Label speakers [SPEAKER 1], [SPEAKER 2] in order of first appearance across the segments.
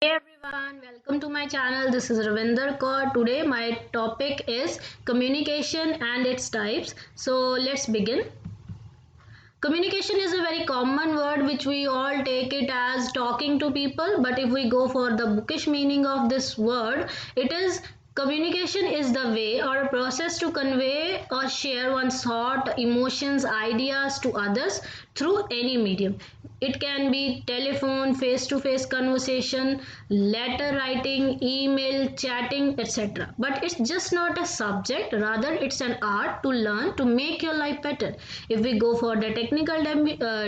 [SPEAKER 1] Hey everyone, welcome to my channel. This is Ravinder Kaur. Today my topic is communication and its types. So let's begin. Communication is a very common word which we all take it as talking to people, but if we go for the bookish meaning of this word, it is communication is the way or a process to convey or share one's thought, emotions, ideas to others through any medium. It can be telephone, face to face conversation, letter writing, email, chatting, etc. But it's just not a subject, rather, it's an art to learn to make your life better. If we go for the technical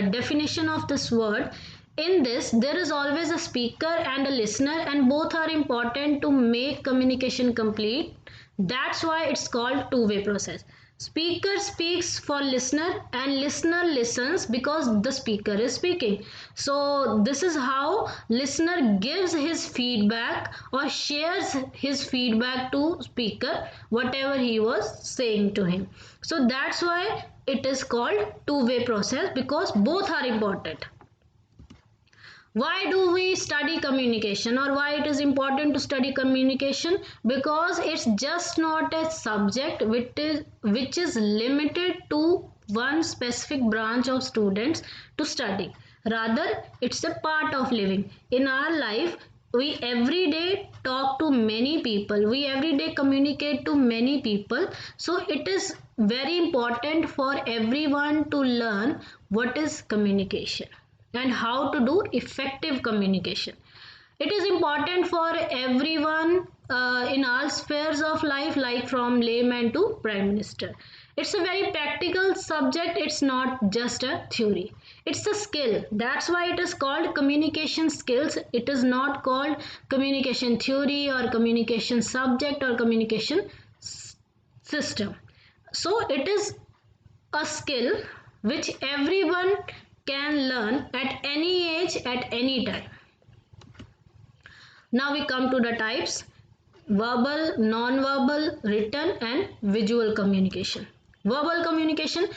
[SPEAKER 1] definition of this word, in this, there is always a speaker and a listener, and both are important to make communication complete. That's why it's called two-way process. Speaker speaks for listener and listener listens because the speaker is speaking. So this is how listener gives his feedback or shares his feedback to speaker whatever he was saying to him. So that's why it is called two-way process because both are important. Why do we study communication or why it is important to study communication? Because it's just not a subject which is limited to one specific branch of students to study. Rather, it's a part of living. In our life, we every day talk to many people, we every day communicate to many people, so it is very important for everyone to learn what is communication and how to do effective communication. It is important for everyone in all spheres of life, like from layman to prime minister. It's a very practical subject, it's not just a theory. It's a skill. That's why it is called communication skills. It is not called communication theory or communication subject or communication system. So it is a skill which everyone can learn at any age, at any time. Now we come to the types: verbal, non-verbal, written and visual communication. Verbal communication,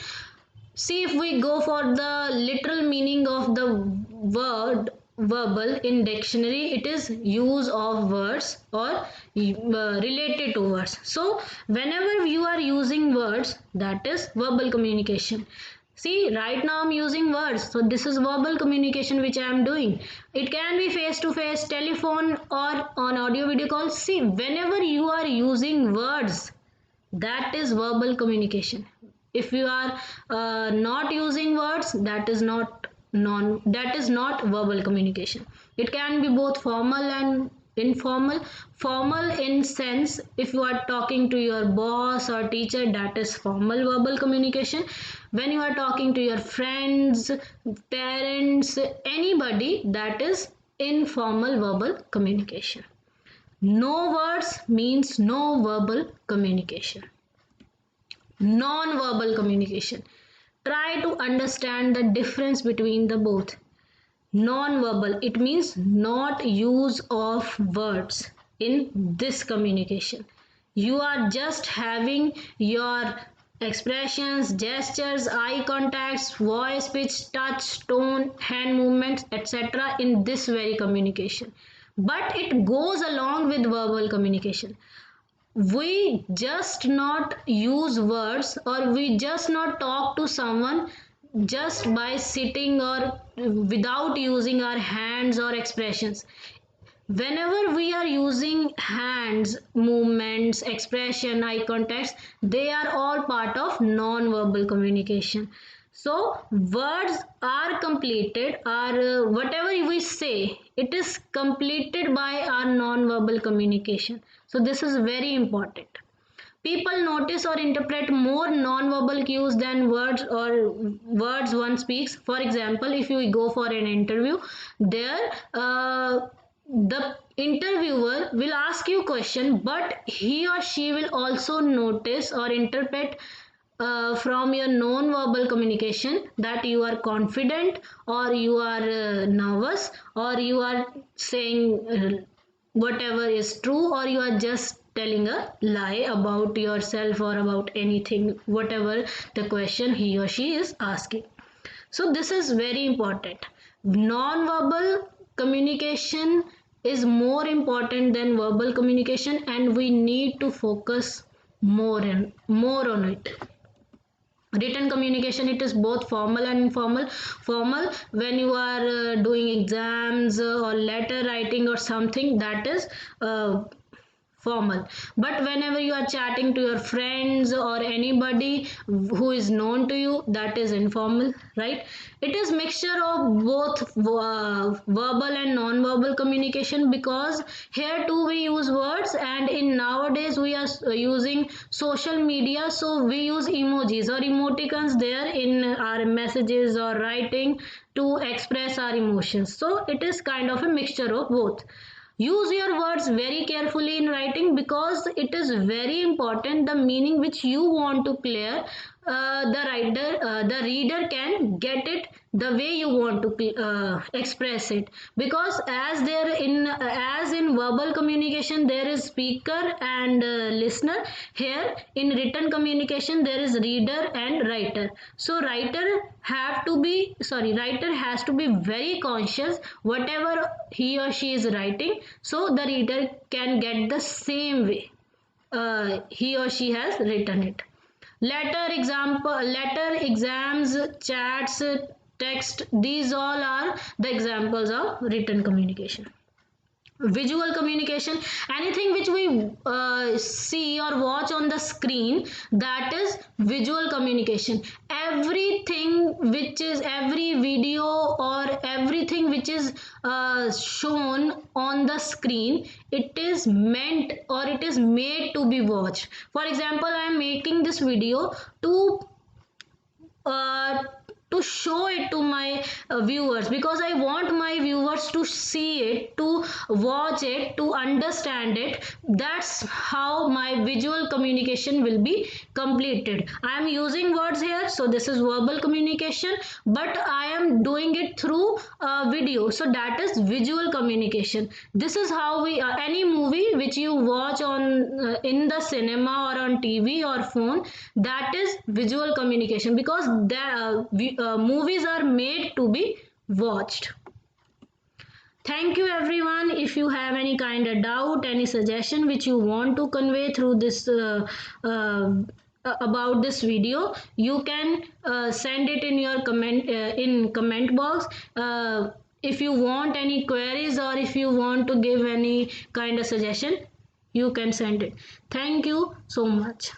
[SPEAKER 1] see, if we go for the literal meaning of the word verbal in dictionary, it is use of words or related to words. So whenever you are using words, that is verbal communication. See, right now I'm using words, so this is verbal communication which I am doing. It can be face to face, telephone or on audio video call. See, whenever you are using words, that is verbal communication. If you are not using words, that is not verbal communication. It can be both formal and informal. Formal in sense, if you are talking to your boss or teacher, that is formal verbal communication. When you are talking to your friends, parents, anybody, that is informal verbal communication. No words means no verbal communication. Non-verbal communication, try to understand the difference between the both. Non-verbal, it means not use of words in this communication. You are just having your expressions, gestures, eye contacts, voice pitch, touch, tone, hand movements, etc. in this very communication, but it goes along with verbal communication. We just not use words or we just not talk to someone just by sitting or without using our hands or expressions. Whenever we are using hands movements, expression, eye contacts, they are all part of non-verbal communication. So words are completed, or whatever we say, it is completed by our non-verbal communication. So this is very important. People notice or interpret more non-verbal cues than words or words one speaks. For example, if you go for an interview, there the interviewer will ask you question, but he or she will also notice or interpret from your non-verbal communication that you are confident or you are nervous or you are saying whatever is true or you are just telling a lie about yourself or about anything, whatever the question he or she is asking. So this is very important. Non-verbal communication is more important than verbal communication, and we need to focus more on it. Written communication, it is both formal and informal. Formal, when you are doing exams or letter writing or something, that is formal. But whenever you are chatting to your friends or anybody who is known to you, that is informal, right? It is mixture of both verbal and non-verbal communication, because here too we use words, and in nowadays we are using social media, so we use emojis or emoticons there in our messages or writing to express our emotions. So it is kind of a mixture of both. Use your words very carefully in writing, because it is very important the meaning which you want to clear. The reader can get it the way you want to express it, because as in verbal communication there is speaker and listener, here in written communication there is reader and writer. So writer has to be very conscious whatever he or she is writing, so the reader can get the same way he or she has written it. Letter, exams, chats, text, these all are the examples of written communication. Visual communication, anything which we see or watch on the screen, that is visual communication. Every video or everything which is shown on the screen, it is meant or it is made to be watched. For example, I am making this video uh, to show it to my viewers, because I want my viewers to see it, to watch it, to understand it. That's how my visual communication will be completed. I am using words here, so this is verbal communication, but I am doing it through video, so that is visual communication. This is how we any movie which you watch on in the cinema or on TV or phone, that is visual communication, because movies are made to be watched. Thank you everyone. If you have any kind of doubt, any suggestion which you want to convey through this about this video, you can send it in your comment box. If you want any queries or if you want to give any kind of suggestion, you can send it. Thank you so much.